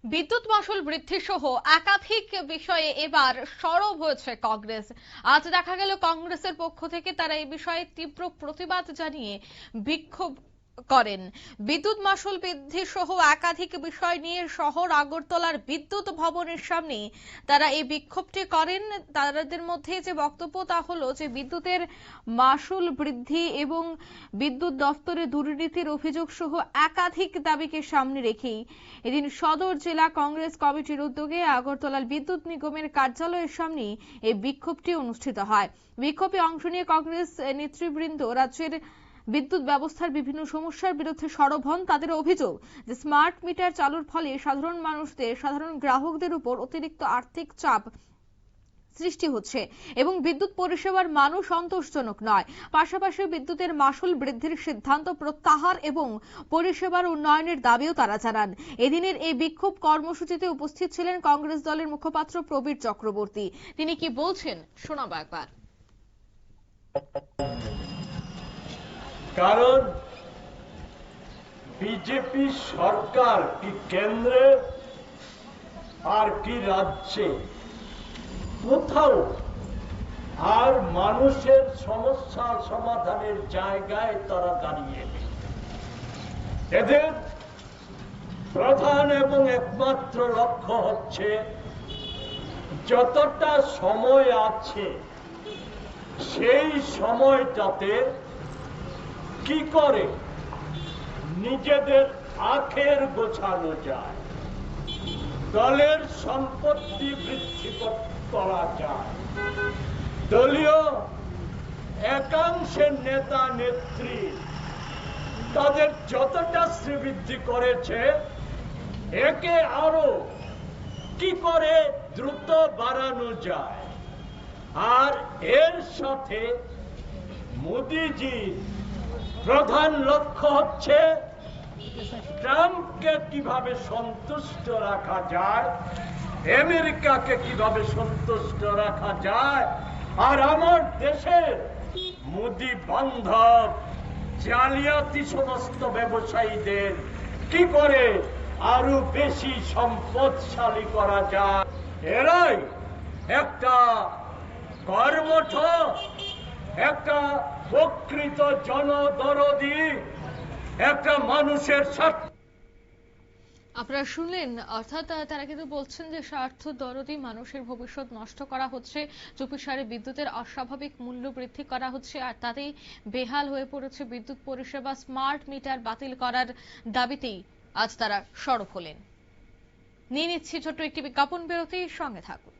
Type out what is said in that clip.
বিদ্যুৎ মাশুল বৃদ্ধি সহ একাধিক বিষয়ে এবার সরব হয়েছে কংগ্রেস। আজ দেখা গেল কংগ্রেসের পক্ষ থেকে তারা এই বিষয়ে তীব্র প্রতিবাদ জানিয়ে বিক্ষোভ করেন। বিদ্যুৎ মাশুল বৃদ্ধি সহ একাধিক বিষয় নিয়ে শহর আগরতলার বিদ্যুৎ ভবনের সামনে তারা এই বিক্ষোভটি করেন। তাদের মধ্যে যে বক্তব্য তা হলো যে বিদ্যুতের মাশুল বৃদ্ধি এবং বিদ্যুৎ দফতরে দুর্নীতির অভিযোগ সহ একাধিক দাবিকে সামনে রেখেই এদিন সদর জেলা কংগ্রেস কমিটির উদ্যোগে আগরতলার বিদ্যুৎ নিগমের কার্যালয়ের সামনে এই বিক্ষোভটি অনুষ্ঠিত হয়। বিক্ষোভে অংশ নিয়ে কংগ্রেস নেতৃবৃন্দ রাজ্যের বিদ্যুৎ ব্যবস্থার বিভিন্ন সমস্যার বিরুদ্ধে সরব হন। তাদের অভিযোগ যে স্মার্ট মিটার চালুর ফলে সাধারণ গ্রাহকদের উপর অতিরিক্ত আর্থিক চাপ সৃষ্টি হচ্ছে এবং বিদ্যুৎ পরিষেবার মান সন্তোষজনক নয়। পাশাপাশি বিদ্যুতের মাশুল বৃদ্ধির সিদ্ধান্ত প্রত্যাহার এবং পরিষেবার উন্নয়নের দাবিও তারা জানান। এদিনের এই বিক্ষোভ কর্মসূচিতে উপস্থিত ছিলেন কংগ্রেস দলের মুখপাত্র প্রবীর চক্রবর্তী। তিনি কি বলছেন শোনাবো একবার। কারণ বিজেপি সরকার কি কেন্দ্রে আর কি রাজ্যে কোথাও আর মানুষের সমস্যা সমাধানের জায়গায় তারা দাঁড়িয়ে নেই। এদের প্রধান এবং একমাত্র লক্ষ্য হচ্ছে যতটা সময় আছে সেই সময়টাতে কি করে নিজেদের আখের গোছানো যায়, দলের সম্পত্তি বৃদ্ধি করা যায়, দলীয় একাংশের নেতা নেত্রী তাদের যতটা শ্রীবৃদ্ধি করেছে একে আরো কি করে দ্রুত বাড়ানো যায়। আর এর সাথে মোদিজির প্রধান লক্ষ্য হচ্ছে ট্রাম্পকে কিভাবে সন্তুষ্ট রাখা যায়, আমেরিকাকে কিভাবে সন্তুষ্ট রাখা যায়, আর আমার দেশের মোদি বান্ধব জালিয়াতি সমস্ত ব্যবসায়ীদের কি করে আরো বেশি সম্পদশালী করা যায়। এরাই একটা কর্মঠ, একটা প্রকৃত জনদরদি, একটা মানুষের স্বার্থ। আপনারা শুনলেন, অর্থাৎ তারা কিন্তু বলছেন যে স্বার্থ দরদি মানুষের ভবিষ্যৎ নষ্ট করা হচ্ছে, চুপিসারে বিদ্যুতের অস্বাভাবিক মূল্য বৃদ্ধি করা হচ্ছে, আর তাতেই বেহাল হয়ে পড়েছে বিদ্যুৎ পরিষেবা। স্মার্ট মিটার বাতিল করার দাবিতেই আজ তারা সরব হলেন। নিয়ে নিচ্ছি ছোট্ট একটি বিজ্ঞাপন বিরতি, সঙ্গে থাকুন।